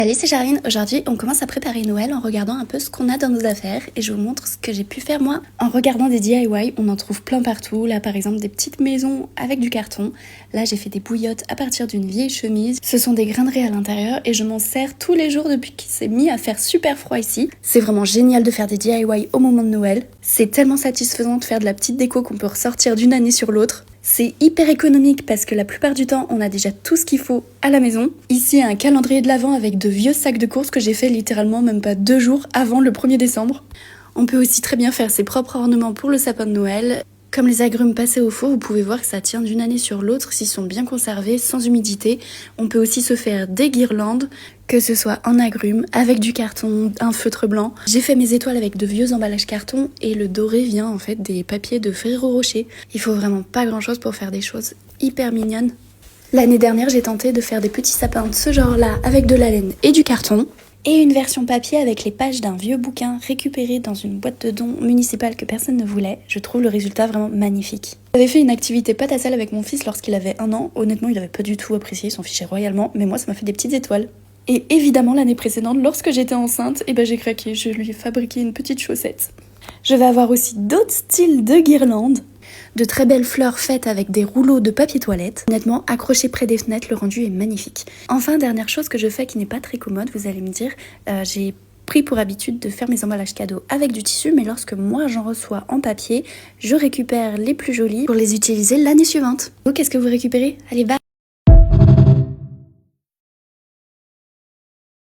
Salut, c'est Charline. Aujourd'hui, on commence à préparer Noël en regardant un peu ce qu'on a dans nos affaires et je vous montre ce que j'ai pu faire moi. En regardant des DIY, on en trouve plein partout. Là, par exemple, des petites maisons avec du carton. Là, j'ai fait des bouillottes à partir d'une vieille chemise. Ce sont des graineries à l'intérieur et je m'en sers tous les jours depuis qu'il s'est mis à faire super froid ici. C'est vraiment génial de faire des DIY au moment de Noël. C'est tellement satisfaisant de faire de la petite déco qu'on peut ressortir d'une année sur l'autre. C'est hyper économique parce que la plupart du temps, on a déjà tout ce qu'il faut à la maison. Ici, un calendrier de l'Avent avec de vieux sacs de courses que j'ai fait littéralement même pas 2 jours avant le 1er décembre. On peut aussi très bien faire ses propres ornements pour le sapin de Noël. Comme les agrumes passés au four, vous pouvez voir que ça tient d'une année sur l'autre s'ils sont bien conservés, sans humidité. On peut aussi se faire des guirlandes, que ce soit en agrumes, avec du carton, un feutre blanc. J'ai fait mes étoiles avec de vieux emballages carton et le doré vient en fait des papiers de Ferrero Rocher. Il faut vraiment pas grand chose pour faire des choses hyper mignonnes. L'année dernière, j'ai tenté de faire des petits sapins de ce genre-là avec de la laine et du carton. Et une version papier avec les pages d'un vieux bouquin récupéré dans une boîte de dons municipale que personne ne voulait. Je trouve le résultat vraiment magnifique. J'avais fait une activité pâte à sel avec mon fils lorsqu'il avait 1 an. Honnêtement, il avait pas du tout apprécié, il s'en fichait royalement, mais moi ça m'a fait des petites étoiles. Et évidemment, l'année précédente, lorsque j'étais enceinte, j'ai craqué, je lui ai fabriqué une petite chaussette. Je vais avoir aussi d'autres styles de guirlandes. De très belles fleurs faites avec des rouleaux de papier toilette. Honnêtement, accrochées près des fenêtres, le rendu est magnifique. Enfin, dernière chose que je fais qui n'est pas très commode, vous allez me dire, j'ai pris pour habitude de faire mes emballages cadeaux avec du tissu, mais lorsque moi j'en reçois en papier, je récupère les plus jolis pour les utiliser l'année suivante. Vous, qu'est-ce que vous récupérez? Allez, bye!